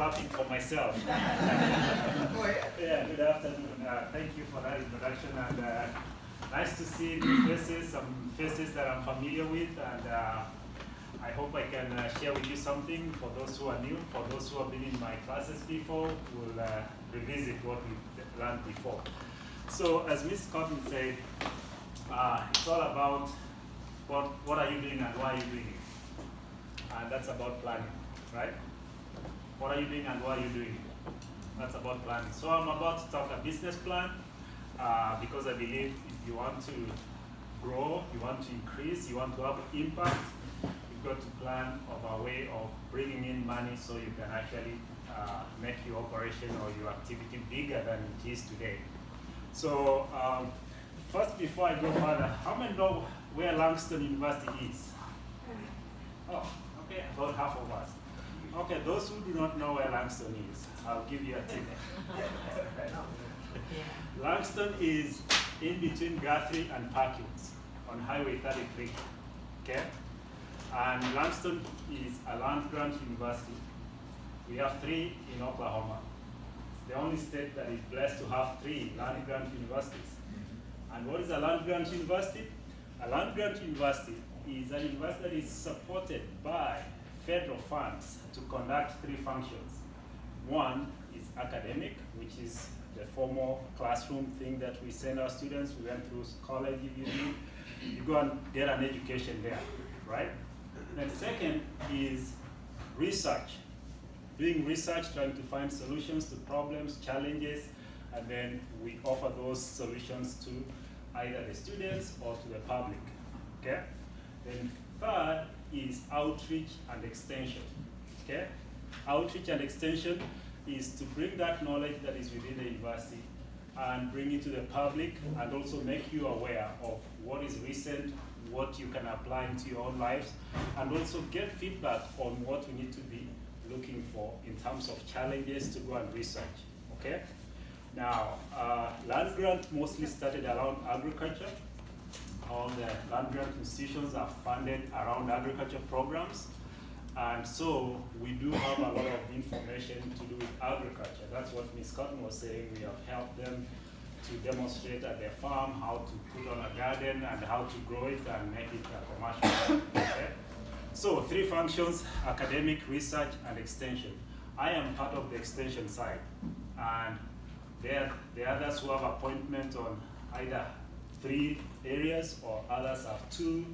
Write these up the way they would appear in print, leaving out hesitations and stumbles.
clapping for myself. Yeah, good afternoon. Thank you for that introduction, and nice to see new faces, some faces that I'm familiar with, and I hope I can share with you something for those who are new. For those who have been in my classes before, we'll revisit what we've learned before. So, as Ms. Cotton said, it's all about what are you doing and why are you doing it. And that's about planning, right? What are you doing and why are you doing it? That's about planning. So I'm about to talk a business plan because I believe if you want to grow, you want to increase, you want to have impact, you've got to plan of a way of bringing in money so you can actually make your operation or your activity bigger than it is today. So first, before I go further, how many know where Langston University is? Oh, okay, about half of us. Okay, those who do not know where Langston is, I'll give you a tip. Langston is in between Guthrie and Perkins on Highway 33, okay? And Langston is a land-grant university. We have 3 in Oklahoma. It's the only state that is blessed to have 3 land-grant universities. And what is a land-grant university? A land-grant university is a university that is supported by federal funds to conduct 3 functions. One is academic, which is the formal classroom thing that we send our students. We went through college, you go and get an education there, right? Then second is research. Doing research, trying to find solutions to problems, challenges, and then we offer those solutions to either the students or to the public, okay? Then third is outreach and extension, okay? Outreach and extension is to bring that knowledge that is within the university and bring it to the public and also make you aware of what is recent, what you can apply into your own lives, and also get feedback on what we need to be looking for in terms of challenges to go and research, okay? Now, land grant mostly started around agriculture. All the land grant institutions are funded around agriculture programs. And so we do have a lot of information to do with agriculture. That's what Ms. Cotton was saying. We have helped them to demonstrate at their farm how to put on a garden and how to grow it and make it a commercial. Okay? So 3 functions: academic, research, and extension. I am part of the extension side. And the others who have appointment on either 3 areas or others have 2.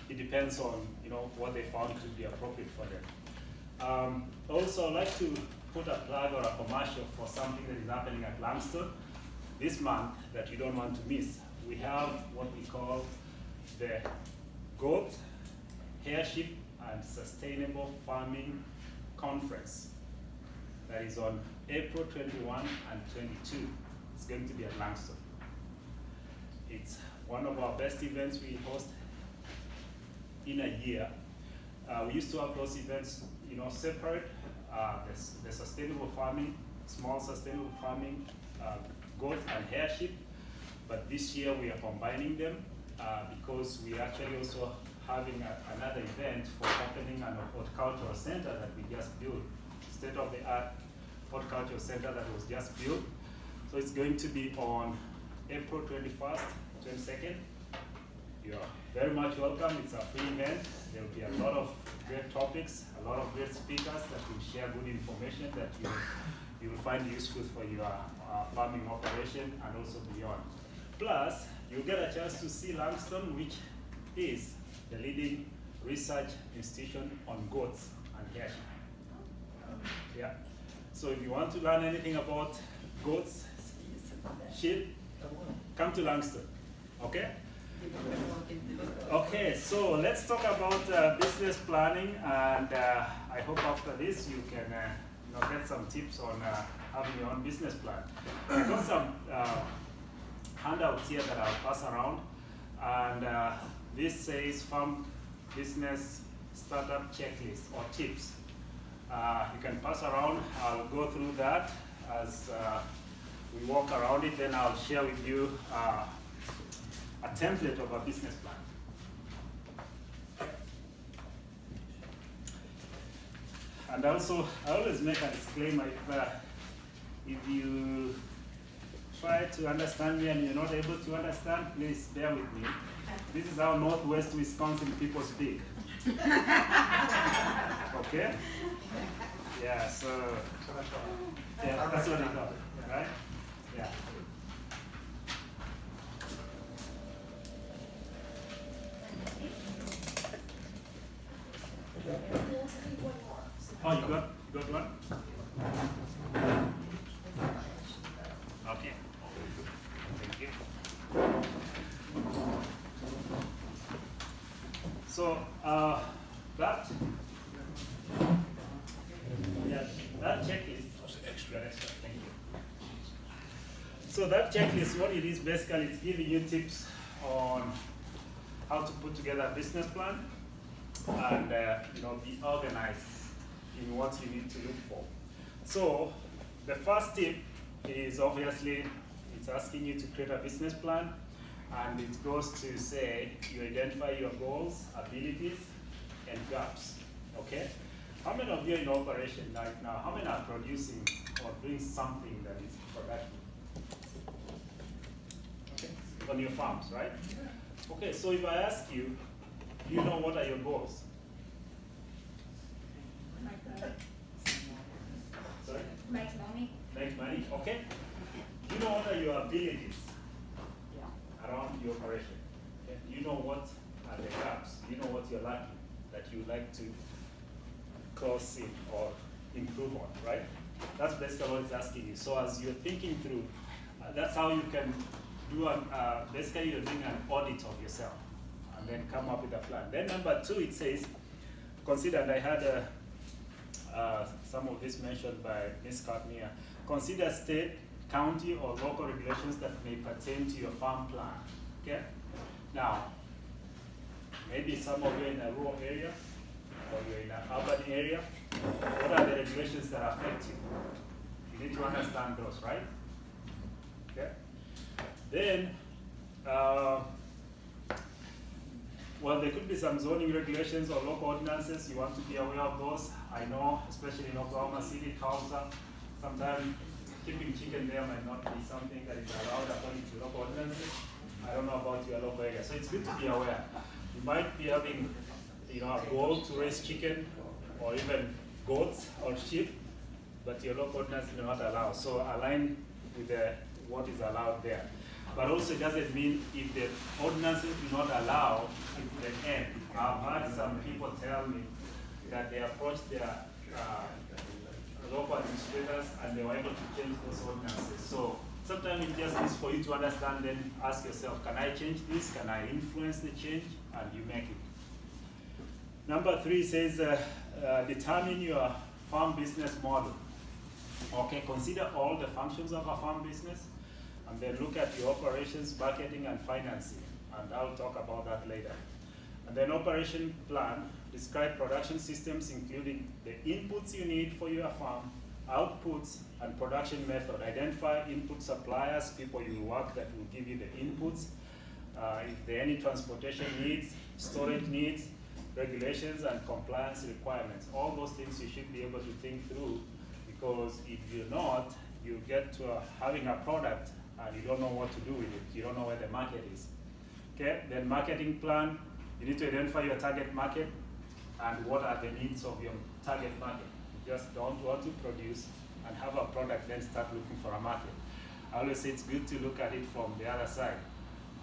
It depends on what they found to be appropriate for them. Also, I'd like to put a plug or a commercial for something that is happening at Langston this month that you don't want to miss. We have what we call the Goat, Hairship, and Sustainable Farming Conference. That is on April 21 and 22. It's going to be at Langston. It's one of our best events we host in a year. We used to have those events, separate. The sustainable farming, small sustainable farming, goat and hairship. But this year we are combining them because we actually also having another event for opening an horticultural center that we just built, state-of-the-art horticultural center that was just built. So it's going to be on April 21st, 22nd. You're very much welcome. It's a free event. There will be a lot of great topics, a lot of great speakers that will share good information that you will find useful for your farming operation and also beyond. Plus, you'll get a chance to see Langston, which is the leading research institution on goats and hairship. Yeah. So if you want to learn anything about goats, sheep, come to Langston. Okay? Okay, so let's talk about business planning, and I hope after this you can get some tips on having your own business plan. I've got some handouts here that I'll pass around, and this says Farm Business Startup Checklist or tips. You can pass around. I'll go through that as we walk around it, then I'll share with you a template of a business plan. And also, I always make a disclaimer if you try to understand me and you're not able to understand, please bear with me. This is how Northwest Wisconsin people speak. Okay? Yeah, so, yeah, that's what they call it, right? Yeah. Oh, you got one? Okay. Thank you. So that checklist. Extra. Thank you. So that checklist, what it is basically, it's giving you tips on how to put together a business plan and be organized in what you need to look for. So the first tip is obviously it's asking you to create a business plan, and it goes to say you identify your goals, abilities, and gaps. Okay? How many of you in operation right now, how many are producing or doing something that is productive? Okay. On your farms, right? Okay, so if I ask you, do you know what are your goals? Sorry? Make money. Make money, okay. Do you know what are your abilities around your operation? Okay. Do you know what are the gaps? Do you know what you're lacking that you would like to close in or improve on, right? That's basically what it's asking you. So as you're thinking through, that's how you can do basically you're doing an audit of yourself and then come up with a plan. Then number 2, it says, consider, and I had some of this mentioned by Ms. Cartnier, consider state, county, or local regulations that may pertain to your farm plan. Okay? Now, maybe some of you are in a rural area, or you're in an urban area. What are the regulations that affect you? You need to understand those, right? Okay? Then, well, there could be some zoning regulations or local ordinances. You want to be aware of those. I know, especially in Oklahoma City, Tulsa, sometimes keeping chicken there might not be something that is allowed according to local ordinances. I don't know about your local area. So it's good to be aware. You might be having a goal to raise chicken or even goats or sheep, but your local ordinance do not allow. So align with what is allowed there. But also it doesn't mean if the ordinances do not allow, it's the end. I've had some people tell me that they approached their local administrators and they were able to change those ordinances. So sometimes it just is for you to understand, then ask yourself, can I change this? Can I influence the change? And you make it. Number 3 says, determine your farm business model. Okay, consider all the functions of a farm business, and then look at your operations, marketing, and financing. And I'll talk about that later. And then operation plan, describe production systems, including the inputs you need for your farm, outputs, and production method. Identify input suppliers, people you work that will give you the inputs. If there are any transportation needs, storage needs, regulations, and compliance requirements. All those things you should be able to think through, because if you're not, you get to having a product and you don't know what to do with it. You don't know where the market is. Okay, then marketing plan, you need to identify your target market and what are the needs of your target market. You just don't want to produce and have a product, then start looking for a market. I always say it's good to look at it from the other side.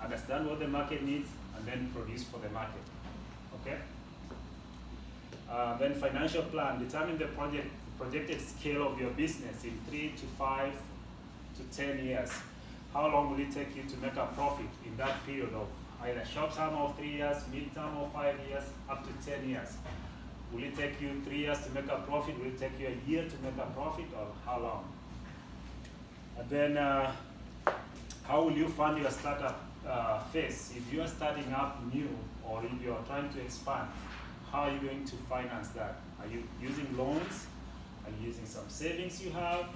Understand what the market needs and then produce for the market. Okay? Then financial plan, determine the projected scale of your business in 3 to 5 to 10 years. How long will it take you to make a profit in that period of either short term of 3 years, mid term of 5 years, up to 10 years? Will it take you 3 years to make a profit? Will it take you a year to make a profit, or how long? And then how will you fund your startup phase? If you are starting up new, or if you are trying to expand, how are you going to finance that? Are you using loans? Are you using some savings you have?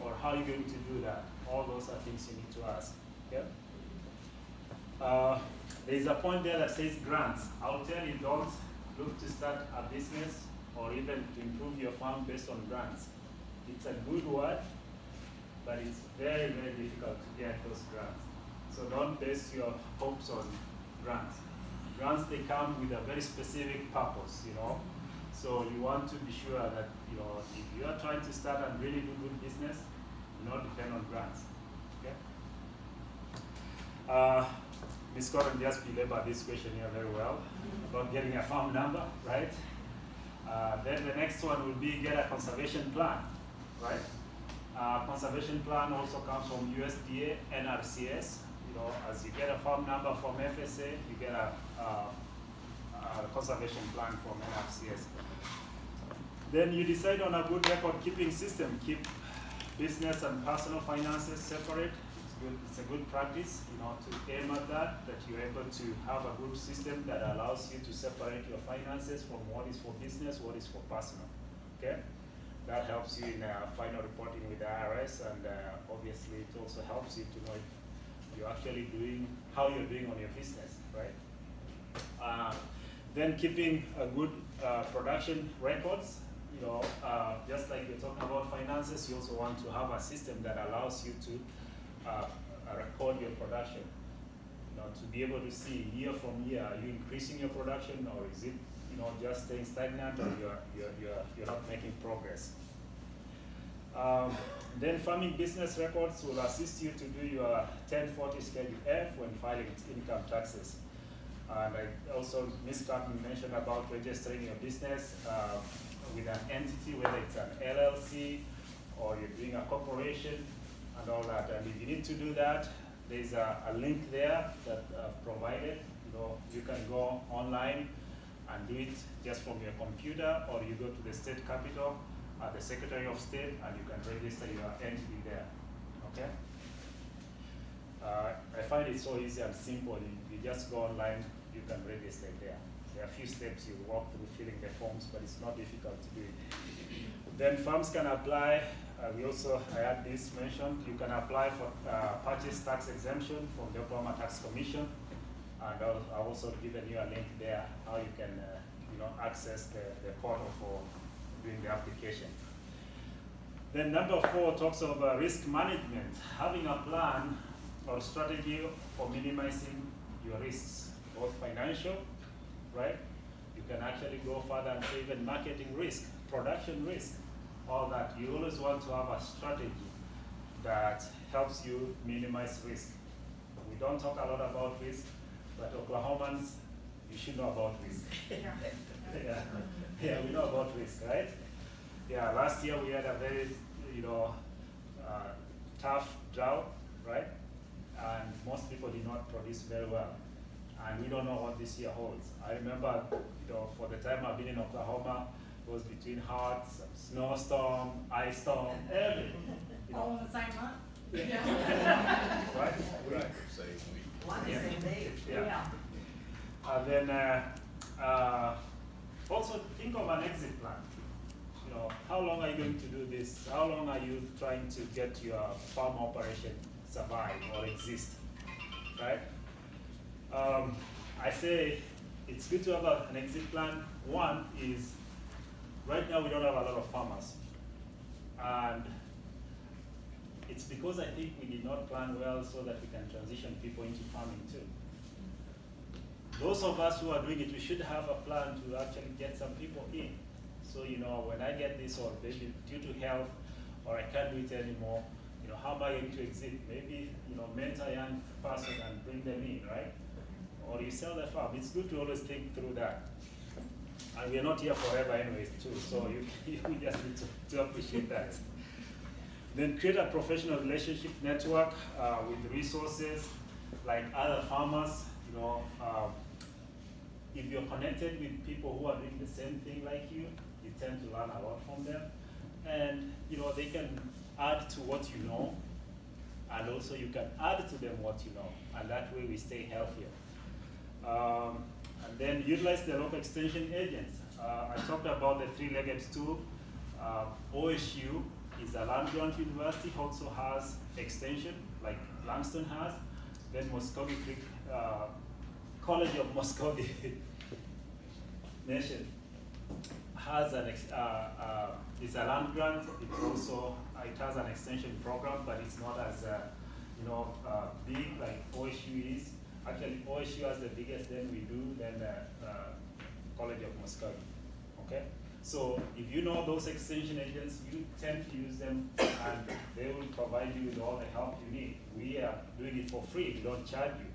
Or how are you going to do that? All those are things you need to ask. Okay? There is a point there that says grants. I'll tell you, don't look to start a business or even to improve your farm based on grants. It's a good word, but it's very, very difficult to get those grants. So don't base your hopes on grants. Grants, they come with a very specific purpose, you know. So you want to be sure that, you know, if you are trying to start and really do good business, do not depend on grants, okay? Ms. Cotton just belabored this question here very well about getting a farm number, right? Then the next one will be get a conservation plan, right? Conservation plan also comes from USDA, NRCS. You know, as you get a farm number from FSA, you get a conservation plan from NRCS. Then you decide on a good record keeping system. Keep business and personal finances separate. It's a good practice, you know, to aim at that you're able to have a good system that allows you to separate your finances from what is for business, what is for personal, okay? That helps you in final reporting with the IRS, and obviously it also helps you to know if you're actually doing, how you're doing on your business, right? Then keeping a good production records, you know, just like we're talking about finances, you also want to have a system that allows you to record your production, you know, to be able to see year from year, are you increasing your production, or is it, you know, just staying stagnant, or you're not making progress. Then farming business records will assist you to do your 1040 Schedule F when filing income taxes. And I also, Ms. Cotton mentioned about registering your business with an entity, whether it's an LLC or you're doing a corporation and all that. And if you need to do that, there's a link there that I've provided. You know, you can go online and do it just from your computer, or you go to the state capitol at the Secretary of State and you can register your entity there, okay? I find it so easy and simple. You just go online, you can register there. There are a few steps you walk through filling the forms, but it's not difficult to do it. Then farms can apply, I had this mentioned, you can apply for purchase tax exemption from the Oklahoma Tax Commission. And I've also given you a link there, how you can you know, access the portal for doing the application. Then number 4 talks of risk management, having a plan or strategy for minimizing your risks, both financial, right? You can actually go further and say even marketing risk, production risk, all that. You always want to have a strategy that helps you minimize risk. We don't talk a lot about risk, but Oklahomans, you should know about risk. Yeah, we know about risk, right? Yeah, last year we had a very, you know, tough drought, right? And most people did not produce very well. And we don't know what this year holds. I remember, you know, for the time I've been in Oklahoma, it was between hot, snowstorm, ice storm, everything. You know. All in the same month? Yeah. Right? Right. One is in May. Yeah. And then also think of an exit plan. You know, how long are you going to do this? How long are you trying to get your farm operation survive or exist, right? I say it's good to have an exit plan. One is, right now we don't have a lot of farmers. And it's because I think we did not plan well so that we can transition people into farming too. Those of us who are doing it, we should have a plan to actually get some people in. So, you know, when I get this, or maybe due to health, or I can't do it anymore, you know, how am I going to exit? Maybe, you know, mentor a young person and bring them in, right? Or you sell the farm. It's good to always think through that. And we are not here forever anyways too, so you just need to appreciate that. Then create a professional relationship network with resources like other farmers. You know, if you're connected with people who are doing the same thing like you tend to learn a lot from them. And you know, they can add to what you know, and also you can add to them what you know, and that way we stay healthier. And then utilize the local extension agents. I talked about the three-legged stool. OSU is a land-grant university, also has extension, like Langston has. Then Muskogee Creek, College of Muskogee Nation has it's a land grant. It has an extension program, but it's not as big like OSU is. Actually, OSU has the biggest than we do than College of Muscogee. Okay, so if you know those extension agents, you tend to use them, and they will provide you with all the help you need. We are doing it for free; we don't charge you.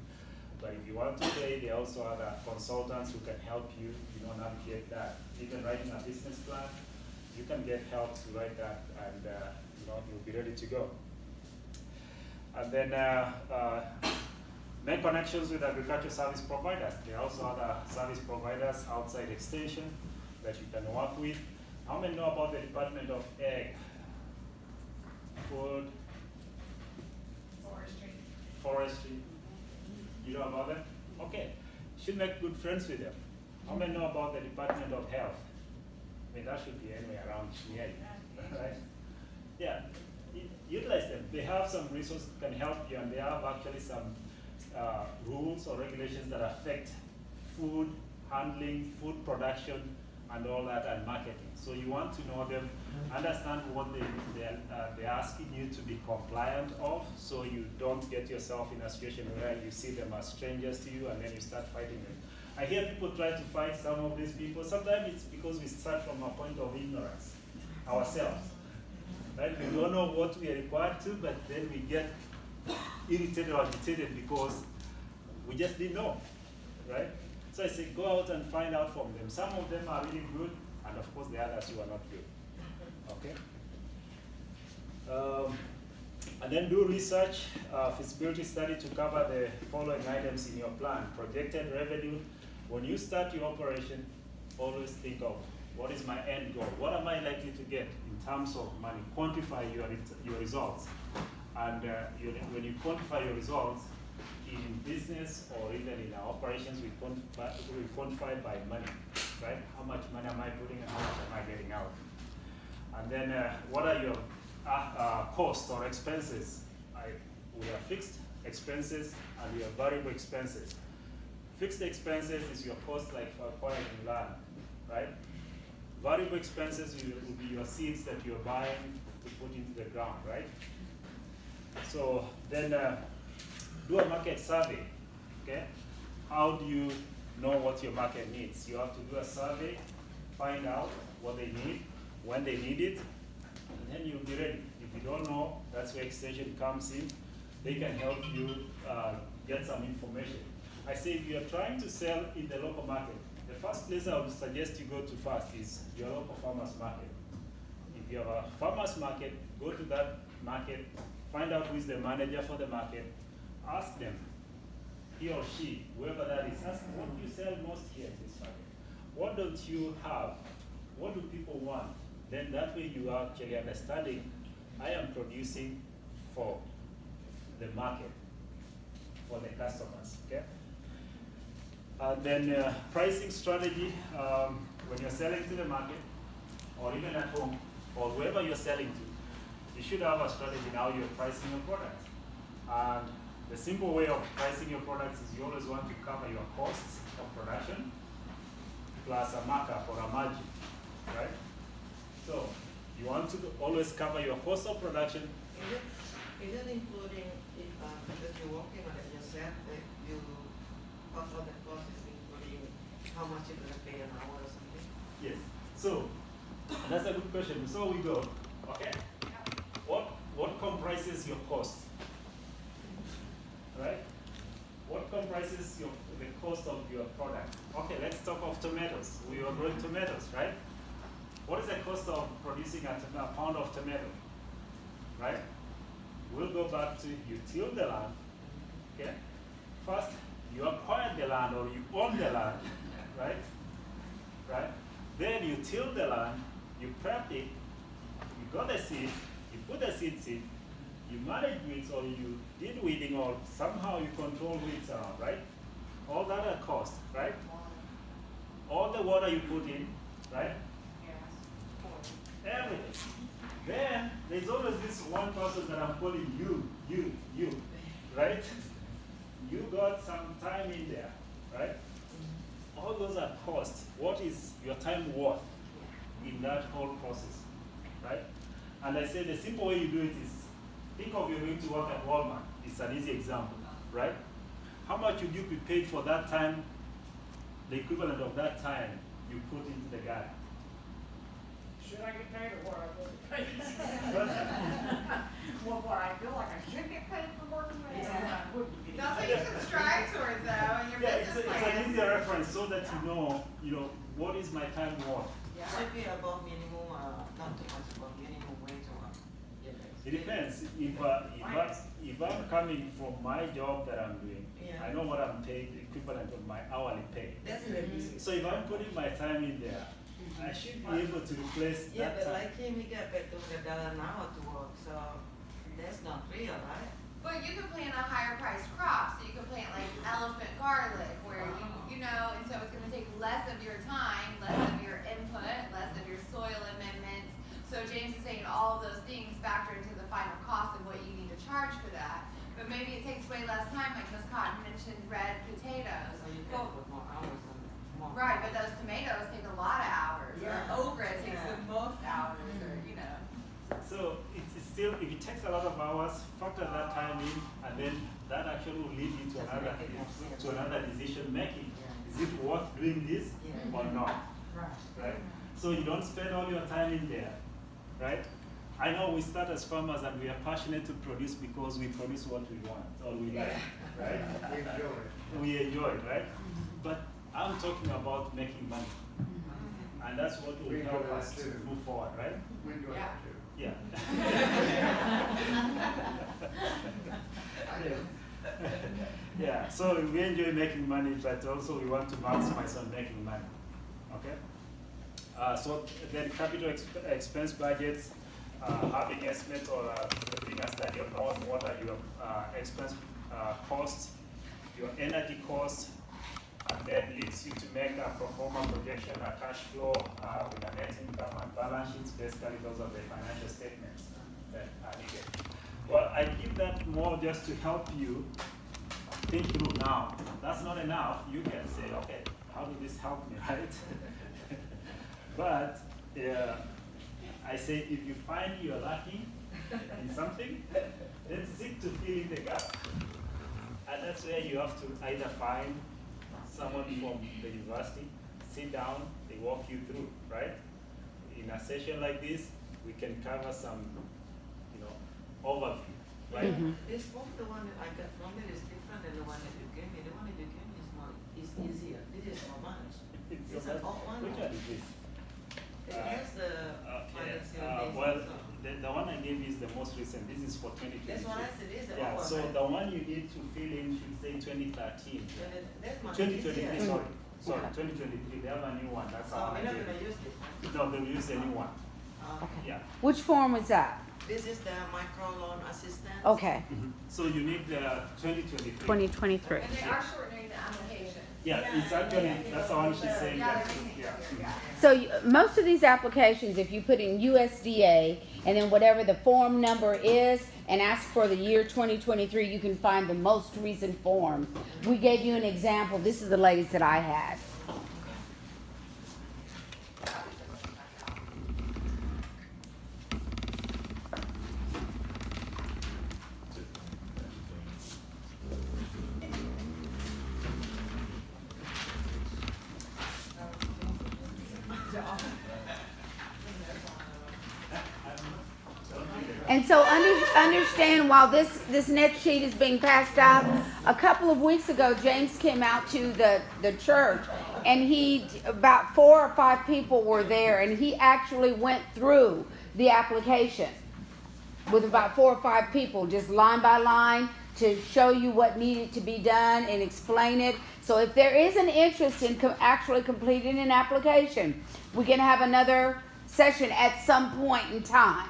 But if you want to pay, there are also other consultants who can help you, navigate that. Even writing a business plan, you can get help to write that, and you'll be ready to go. And then make connections with agricultural service providers. There are also other service providers outside extension that you can work with. How many know about the Department of Ag, Food, Forestry? You know about them? Okay. Should make good friends with them. How many know about the Department of Health? I mean, that should be anywhere around near you, right? Yeah, utilize them. They have some resources that can help you, and they have actually some rules or regulations that affect food handling, food production, and all that, and marketing. So you want to know them, understand what they're asking you to be compliant of, so you don't get yourself in a situation where you see them as strangers to you and then you start fighting them. I hear people try to fight some of these people. Sometimes it's because we start from a point of ignorance ourselves. Right? We don't know what we are required to, but then we get irritated or agitated because we just didn't know. Right? So I say, go out and find out from them. Some of them are really good, and of course the others who are not good. Okay? And then do research, feasibility study to cover the following items in your plan. Projected revenue. When you start your operation, always think of what is my end goal? What am I likely to get in terms of money? Quantify your results. And when you quantify your results, in business or even in our operations, we quantify by money, right? How much money am I putting and how much am I getting out? And then what are your costs or expenses? We have fixed expenses and we have variable expenses. Fixed expenses is your cost, like for acquiring land, right? Variable expenses will be your seeds that you're buying to put into the ground, right? So then do a market survey, okay? How do you know what your market needs? You have to do a survey, find out what they need, when they need it, and then you'll be ready. If you don't know, that's where extension comes in. They can help you get some information. I say if you're trying to sell in the local market, the first place I would suggest you go to first is your local farmer's market. If you have a farmer's market, go to that market, find out who is the manager for the market, ask them, he or she, whoever that is, ask them, what do you sell most here in this market? What don't you have? What do people want? Then that way you are actually understanding, I am producing for the market, for the customers, okay? And then pricing strategy, when you're selling to the market, or even at home, or whoever you're selling to, you should have a strategy in how you're pricing your products. And the simple way of pricing your products is you always want to cover your costs of production plus a markup or a margin, right? So you want to always cover your cost of production. Is it including if because you're working on it yourself, that you also the cost is including how much you're going to pay an hour or something? Yes. So that's a good question. So we go. Okay. What comprises your cost? Right? What comprises the cost of your product? Okay, let's talk of tomatoes. We are growing tomatoes, right? What is the cost of producing a pound of tomato? Right? We'll go back to you till the land. Okay? First, you acquired the land or you own the land, right? Right? Then you till the land, you prep it, you got the seed, you put the seeds in, you manage weeds or you did weeding or somehow you control weeds around, right? All that are cost, right? All the water you put in, right? Everything. Then there's always this one person that I'm calling you, right? You got some time in there, right? all those are costs. What is your time worth in that whole process, right? And I say the simple way you do it is, think of you going to work at Walmart. It's an easy example, right? How much would you be paid for that time, the equivalent of that time you put into the garden? Should I get paid or what I get paid? Well, what I feel like I should get paid for working there, Yeah. I wouldn't get That's what paid. you should strive towards though in your Yeah, it's business an plan. easier reference so that you know, what is my time worth? Should be above minimum, not too much above minimum wage or. It depends. If I'm coming from my job that I'm doing, Yeah. I know what I'm paid, equivalent of my hourly pay. That's the business. So if I'm putting my time in there, I should be able to replace Yeah, that but time. like him, he got paid $200 an hour to work, so that's not real, right? But you could plant a higher priced crop, so you could plant like elephant garlic, where you know, and so it's gonna take less of your time, less of your input, less of your soil amendments. So James is saying all of those things factor into the final cost of what you need to charge for that. But maybe it takes way less time, like Ms. Cotton mentioned red potatoes. So you Well, can put more hours on more. right, but those tomatoes take a lot of hours, Yeah. or okra takes Yeah. the most hours, or you know. So it's still, if it takes a lot of hours, factor that time in, and then that actually will lead you to another decision making. Yeah. Is it worth doing this Yeah. or not? Right? So you don't spend all your time in there, right? I know we start as farmers and we are passionate to produce because we produce what we want or we like, right? We enjoy it. We enjoy it, right? But I'm talking about making money. And that's what will We enjoy help that us to too. move forward, right? We enjoy Yeah. that too. Yeah. Yeah, so we enjoy making money, but also we want to maximize on making money, okay? So then capital expense budgets, having estimate or doing a study on what are your expense costs, your energy costs, and then leads you to make a pro forma projection, a cash flow with a net income and balance sheets. Basically, those are the financial statements that are needed. Well, I give that more just to help you think through now. That's not enough. You can say, okay, how did this help me, right? But I say if you find you're lacking in something, then seek to fill in the gap. And that's where you have to either find someone from the university, sit down, they walk you through, right? In a session like this, we can cover some, overview, right? This form, the one that I got from it is different than the one that you gave me. The one that you gave me is easier. This is how much? It's an old one. Which one is this? It has the Okay, financial days well, also. the one I gave you is the most recent. This is for 2023. That's what I said, it's the Yeah, old one. so right? the one you need to fill in should say 2013. That's my 2023, easier. sorry, 2023. They have a new one. That's So how I we're not gave gonna it. use this one. No, they'll use the new one. Yeah. Which form is that? This is the microloan assistance. Okay, So you need the 2023. 2023. And they are shortening the application. Yeah, it's actually, that's the one she's saying. Yeah, that- they're making it yeah. easier, yeah. So most of these applications, if you put in USDA and then whatever the form number is and ask for the year 2023, you can find the most recent form. We gave you an example. This is the latest that I had. And so understand while this next sheet is being passed out, a couple of weeks ago, James came out to the church and about 4 or 5 people were there and he actually went through the application with about 4 or 5 people, just line by line to show you what needed to be done and explain it. So if there is an interest in actually completing an application, we can have another session at some point in time.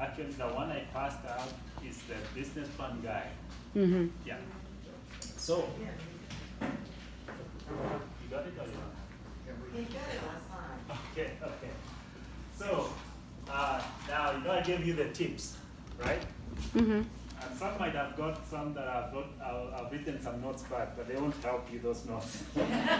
Actually, the one I passed out is the business plan guide. Mm-hmm. Yeah. So, Yeah, you got it or you not? he got it last time. Okay, okay. So, now, I gave you the tips, right? Mm-hmm. And some might have got some that I've written some notes back, but they won't help you, those notes.